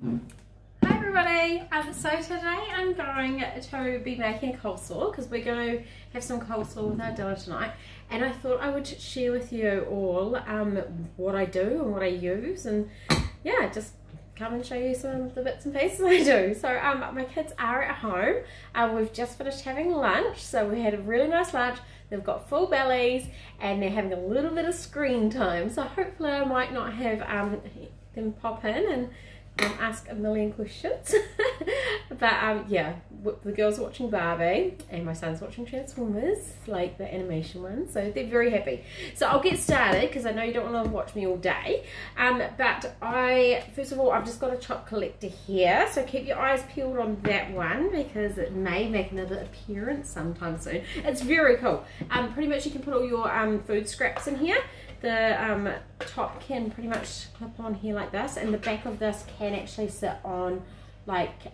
Hi everybody, so today I'm going to be making coleslaw because we're going to have some coleslaw with our dinner tonight, and I thought I would share with you all what I do and what I use, and yeah, just come and show you some of the bits and pieces I do. So my kids are at home. We've just finished having lunch, so we had a really nice lunch. They've got full bellies and they're having a little bit of screen time, so hopefully I might not have them pop in and ask a million questions. But yeah, the girls are watching Barbie and my son's watching Transformers, like the animation one, so they're very happy. So I'll get started because I know you don't want to watch me all day. But first of all, I've just got a chop collector here, so keep your eyes peeled on that one because it may make another appearance sometime soon. It's very cool. Pretty much you can put all your food scraps in here. The top can pretty much clip on here like this, and the back of this can actually sit on like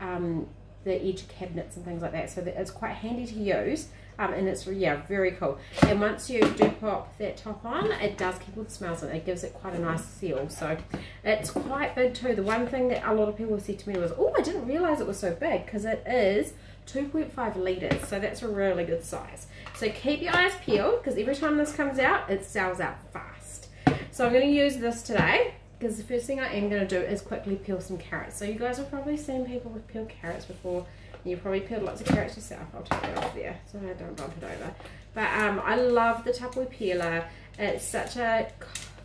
the edge cabinets and things like that, so that it's quite handy to use, and it's, yeah, very cool. And once you do pop that top on, it does keep all the smells in. It gives it quite a nice seal, so it's quite big too. The one thing that a lot of people said to me was, oh, I didn't realize it was so big, because it is 2.5 litres, so that's a really good size. So keep your eyes peeled because every time this comes out, it sells out fast. So I'm going to use this today because the first thing I am going to do is quickly peel some carrots. So you guys have probably seen people with peeled carrots before, and you've probably peeled lots of carrots yourself. I'll take it off there so I don't bump it over. But I love the Tupperware peeler. It's such a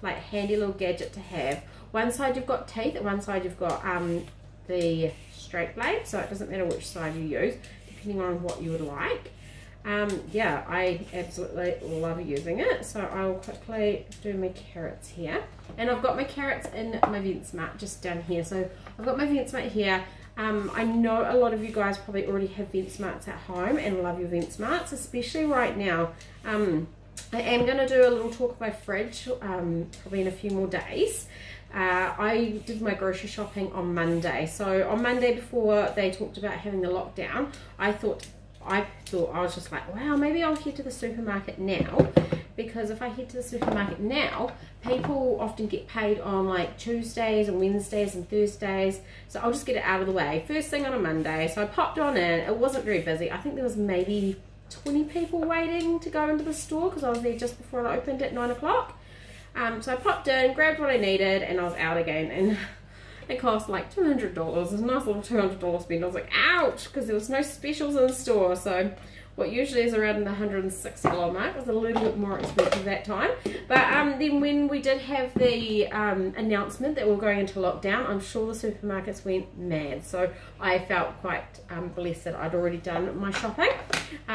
like handy little gadget to have. One side you've got teeth, and one side you've got the straight blade, so it doesn't matter which side you use depending on what you would like. Yeah, I absolutely love using it. So I'll quickly do my carrots here, and I've got my carrots in my ventsmart just down here. So I've got my ventsmart here. I know a lot of you guys probably already have ventsmarts at home and love your ventsmarts, especially right now. I am going to do a little talk of my fridge probably in a few more days. I did my grocery shopping on Monday. So on Monday, before they talked about having the lockdown, I thought I was just like, wow, maybe I'll head to the supermarket now, because if I head to the supermarket now, people often get paid on like Tuesdays and Wednesdays and Thursdays, so I'll just get it out of the way first thing on a Monday. So I popped on in. It wasn't very busy. I think there was maybe 20 people waiting to go into the store because I was there just before it opened at 9 o'clock. So I popped in, grabbed what I needed, and I was out again, and it cost like $200. It was a nice little $200 spend. I was like, ouch, because there was no specials in the store. So what usually is around the $160 mark was a little bit more expensive that time. But then when we did have the announcement that we were going into lockdown, I'm sure the supermarkets went mad. So I felt quite blessed that I'd already done my shopping.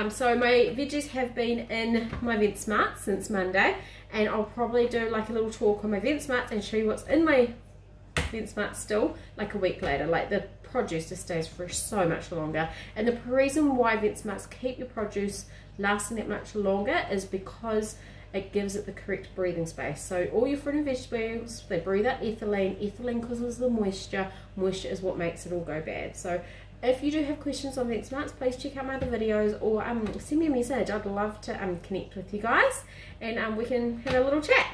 So my veggies have been in my ventsmart since Monday, and I'll probably do like a little talk on my ventsmart and show you what's in my ventsmart still like a week later. Like the produce just stays fresh so much longer, and the reason why ventsmarts keep your produce lasting that much longer is because it gives it the correct breathing space. So all your fruit and vegetables, they breathe out ethylene. Ethylene causes the moisture. Moisture is what makes it all go bad. So if you do have questions on ventsmarts, please check out my other videos, or send me a message. I'd love to connect with you guys, and we can have a little chat.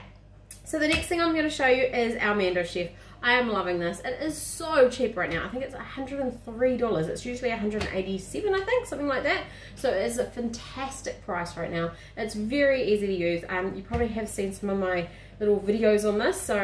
So the next thing I'm going to show you is our mandochef. I am loving this. It is so cheap right now. I think it's $103. It's usually $187, I think, something like that. So it is a fantastic price right now. It's very easy to use. You probably have seen some of my little videos on this. So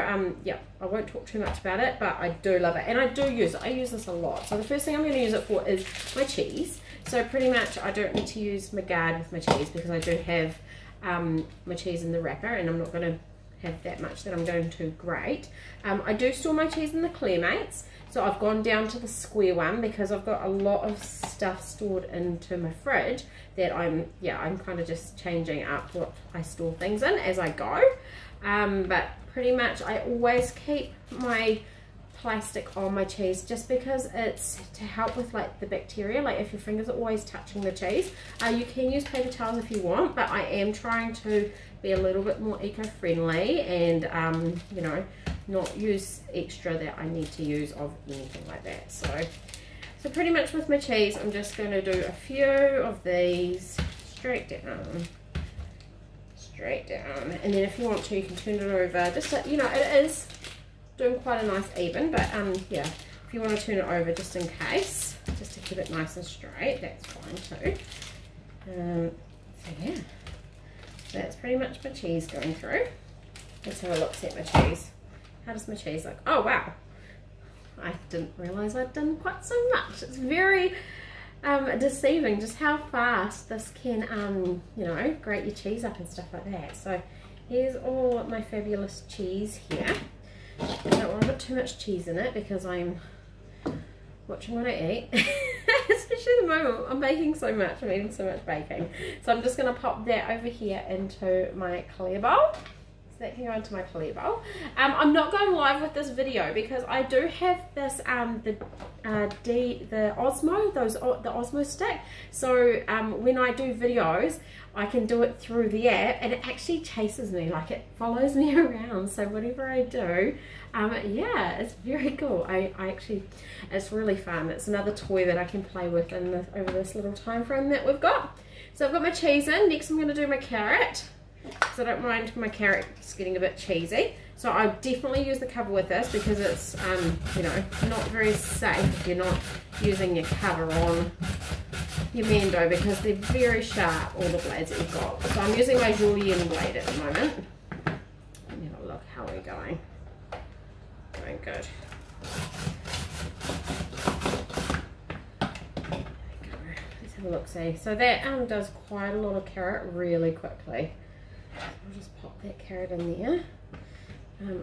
yeah, I won't talk too much about it, but I do love it, and I do use it. I use this a lot. So the first thing I'm going to use it for is my cheese. So pretty much I don't need to use my guard with my cheese because I do have my cheese in the wrapper, and I'm not going to have that much that I'm going to grate. I do store my cheese in the clearmates, so I've gone down to the square one because I've got a lot of stuff stored into my fridge that I'm kind of just changing up what I store things in as I go. But pretty much I always keep my plastic on my cheese just because it's to help with like the bacteria. Like if your fingers are always touching the cheese, you can use paper towels if you want, but I am trying to be a little bit more eco-friendly and you know, not use extra that I need to use of anything like that. So pretty much with my cheese, I'm just going to do a few of these straight down, and then if you want to, you can turn it over. Just so, you know, it is doing quite a nice even, but yeah, If you want to turn it over just in case, just to keep it nice and straight, that's fine too. So yeah, that's pretty much my cheese going through. Let's have a look at my cheese. How does my cheese look? Oh wow, I didn't realise I'd done quite so much. It's very deceiving just how fast this can, you know, grate your cheese up and stuff like that. So here's all my fabulous cheese here. I don't want to put too much cheese in it because I'm watching what I eat. Especially at the moment, I'm baking so much, I'm eating so much baking. So I'm just going to pop that over here into my clear bowl. So that can go into my clear bowl. I'm not going live with this video because I do have this, the Osmo, the Osmo stick. So when I do videos, I can do it through the app and it actually chases me, like it follows me around. So whatever I do, yeah, it's very cool. I actually, it's really fun. It's another toy that I can play with in over this little time frame that we've got. So I've got my cheese in. Next I'm going to do my carrot, because I don't mind my carrot just getting a bit cheesy. So I definitely use the cover with this because it's, you know, not very safe if you're not using your cover on your mando, because they're very sharp, all the blades that you've got. So I'm using my julienne blade at the moment. Let me have a look. How are we going? Going good. Let's have a look, see. So that does quite a lot of carrot really quickly. I'll just pop that carrot in there.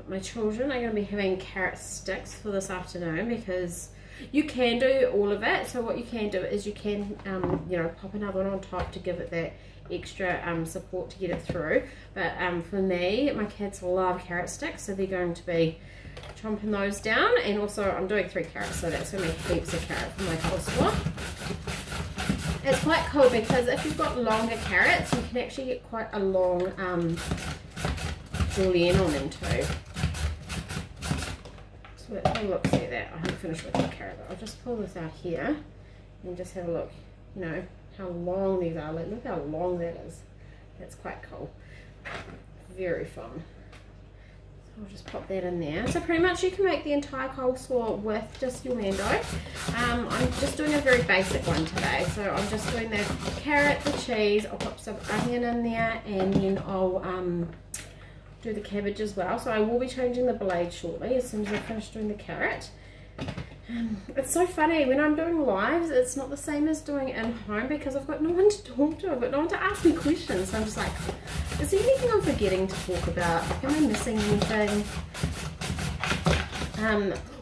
My children are going to be having carrot sticks for this afternoon because you can do all of it. So what you can do is you can, you know, pop another one on top to give it that extra support to get it through. But for me, my kids love carrot sticks, so they're going to be chomping those down. And also I'm doing 3 carrots, so that's going to be heaps of carrot for my coleslaw. It's quite cool because if you've got longer carrots, you can actually get quite a long julienne on them too. So let's have a look, see that. I haven't finished with the carrot, but I'll just pull this out here and just have a look, you know, how long these are. Like, look how long that is. That's quite cool. Very fun. So I'll just pop that in there. So pretty much you can make the entire coleslaw with just your mando. I'm just doing a very basic one today. So I'm just doing the carrot, the cheese, I'll put some onion in there, and then I'll do the cabbage as well. So I will be changing the blade shortly as soon as I finish doing the carrot. It's so funny when I'm doing lives, it's not the same as doing it in home because I've got no one to talk to, I've got no one to ask me questions. So I'm just like, is there anything I'm forgetting to talk about? Am I missing anything?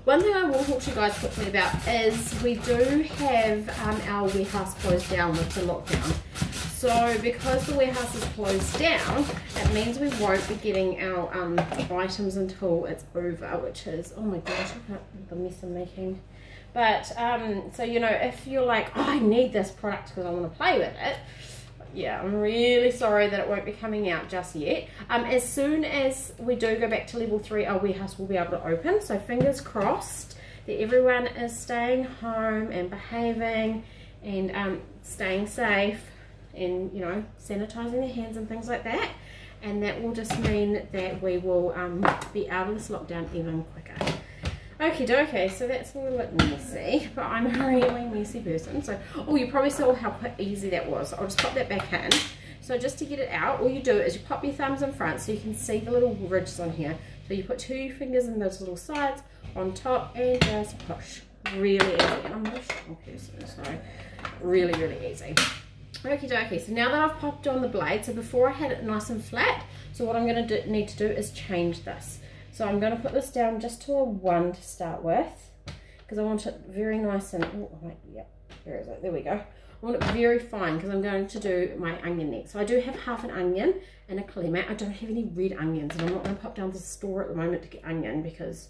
One thing I will talk to you guys quickly about is we do have our warehouse closed down with the lockdown. So because the warehouse is closed down, it means we won't be getting our items until it's over, which is, oh my gosh, look at the mess I'm making. But, so, you know, if you're like, oh, I need this product because I want to play with it, yeah, I'm really sorry that it won't be coming out just yet. As soon as we do go back to level 3, our warehouse will be able to open. So fingers crossed that everyone is staying home and behaving and staying safe and, you know, sanitizing their hands and things like that. And that will just mean that we will be out of this lockdown even quicker. Okie dokie, so that's a little bit messy, but I'm a really messy person. So, oh, you probably saw how quick, easy that was. So I'll just pop that back in. So just to get it out, all you do is you pop your thumbs in front so you can see the little ridges on here. So you put 2 fingers in those little sides on top and just push. Really easy. And I'm not a strong person, so really, really easy. Okie dokie, so now that I've popped on the blade, so before I had it nice and flat, so what I'm going to need to do is change this. So I'm going to put this down just to a 1 to start with, because I want it very nice and, oh wait, yep, where is it? There we go. I want it very fine because I'm going to do my onion next. So I do have half an onion and a clearmate. I don't have any red onions, and I'm not going to pop down to the store at the moment to get onion because,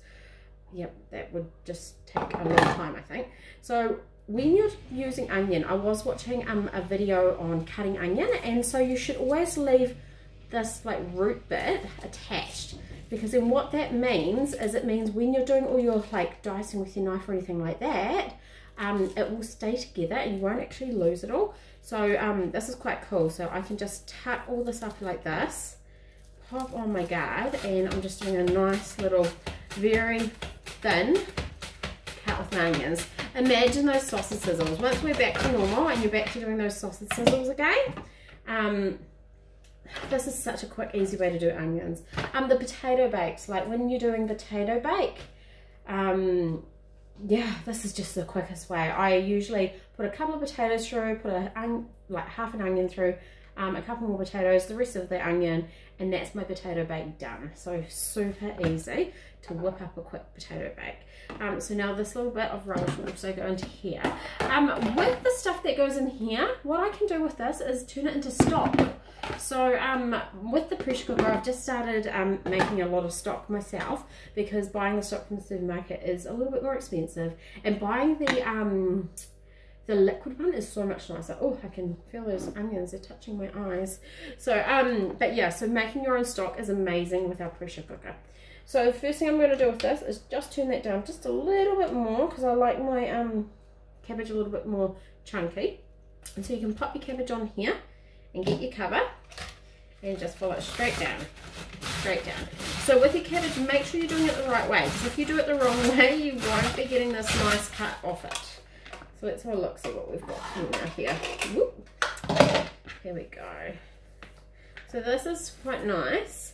yep, that would just take a long time, I think. So when you're using onion, I was watching a video on cutting onion, and so you should always leave this like root bit attached, because then what that means is it means when you're doing all your like dicing with your knife or anything like that, it will stay together and you won't actually lose it all. So this is quite cool. So I can just tuck all this up like this, pop on my guard, and I'm just doing a nice little very thin cut with my onions. Imagine those sausage sizzles. Once we're back to normal and you're back to doing those sausage sizzles again, this is such a quick, easy way to do onions. The potato bakes, like when you're doing potato bake, yeah, this is just the quickest way. I usually put a couple of potatoes through, put like half an onion through, a couple more potatoes, the rest of the onion, and that's my potato bake done. So super easy to whip up a quick potato bake. So now this little bit of relish will also go into here. With the stuff that goes in here, what I can do with this is turn it into stock. So with the pressure cooker, I've just started making a lot of stock myself, because buying the stock from the supermarket is a little bit more expensive, and buying the liquid one is so much nicer. Oh, I can feel those onions, they're touching my eyes. So but yeah, so making your own stock is amazing with our pressure cooker. So the first thing I'm going to do with this is just turn that down just a little bit more, because I like my cabbage a little bit more chunky. And so you can pop your cabbage on here and get your cover and just follow it straight down, straight down. So with your cabbage, make sure you're doing it the right way, because if you do it the wrong way, you won't be getting this nice cut off it. So let's have a look, see what we've got now here. Whoop. Here we go. So this is quite nice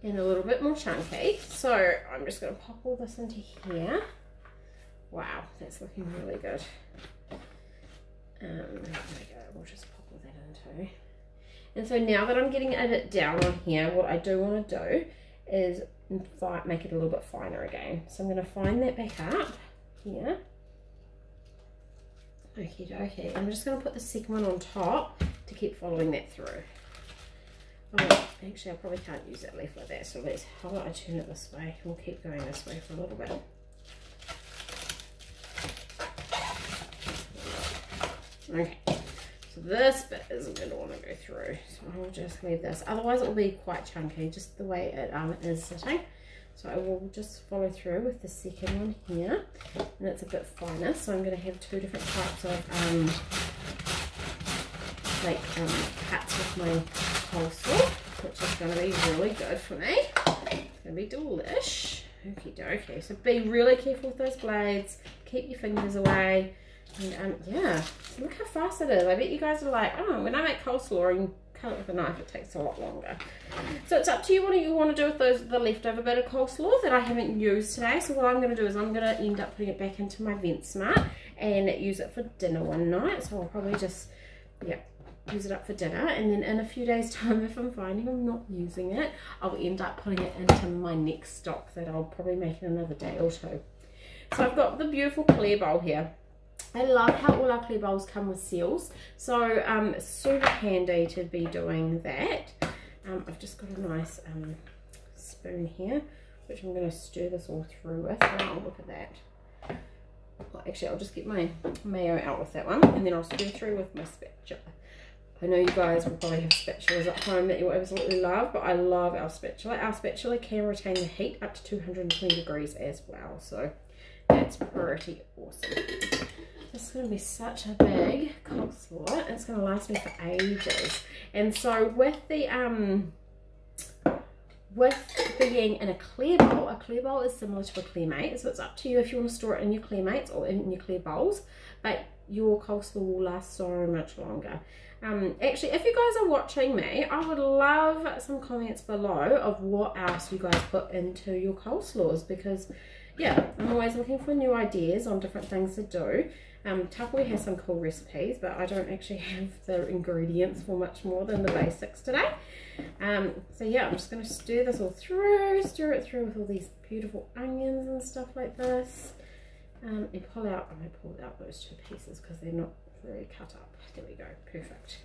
and a little bit more chunky. So I'm just going to pop all this into here. Wow, that's looking really good. There we go, we'll just pop all that into. And so now that I'm getting it down on here, what I do want to do is make it a little bit finer again. So I'm going to fine that back up here. Okie dokie. I'm just going to put the second one on top to keep following that through. Oh, actually I probably can't use that leaf like that, so how about I turn it this way? We'll keep going this way for a little bit. Okay, so this bit isn't going to want to go through, so I'll just leave this. Otherwise it will be quite chunky, just the way it is sitting. So I will just follow through with the second one here, and it's a bit finer. So I'm going to have two different types of cuts with my coleslaw, which is going to be really good for me. It's going to be delish. Okie dokie. So be really careful with those blades. Keep your fingers away. And yeah, look how fast it is. I bet you guys are like, oh, when I make coleslaw and cut it with a knife, it takes a lot longer. So it's up to you what you want to do with the leftover bit of coleslaw that I haven't used today. So what I'm going to do is I'm going to end up putting it back into my ventsmart and use it for dinner one night. So I'll probably just, yeah, use it up for dinner, and then in a few days time, if I'm finding I'm not using it, I'll end up putting it into my next stock that I'll probably make in another day or two. So I've got the beautiful clear bowl here. I love how all our clear bowls come with seals, so super handy to be doing that. I've just got a nice spoon here, which I'm going to stir this all through with. Oh, look at that. Well, actually, I'll just get my mayo out with that one, and then I'll stir through with my spatula. I know you guys will probably have spatulas at home that you absolutely love, but I love our spatula. Our spatula can retain the heat up to 220 degrees as well, so that's pretty awesome. This is going to be such a big coleslaw. It's going to last me for ages. And so with the with being in a clear bowl is similar to a clearmate. So it's up to you if you want to store it in your clearmates or in your clear bowls, but your coleslaw will last so much longer. Actually, if you guys are watching me, I would love some comments below of what else you guys put into your coleslaws, because yeah, I'm always looking for new ideas on different things to do. Tupperware has some cool recipes, but I don't actually have the ingredients for much more than the basics today. So yeah, I'm just going to stir this all through, stir it through with all these beautiful onions and stuff like this. And pull out, I pulled out those two pieces because they're not very cut up. There we go, perfect.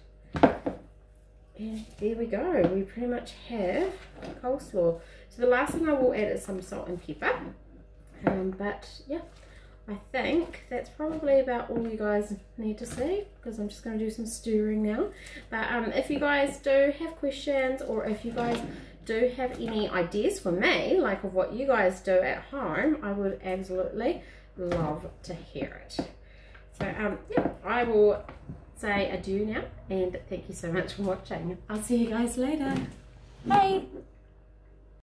And there we go, we pretty much have coleslaw. So the last thing I will add is some salt and pepper. But yeah, I think that's probably about all you guys need to see, because I'm just going to do some stirring now. But if you guys do have questions, or if you guys do have any ideas for me, like of what you guys do at home, I would absolutely love to hear it. So yeah, I will say adieu now, and thank you so much for watching. I'll see you guys later. Bye.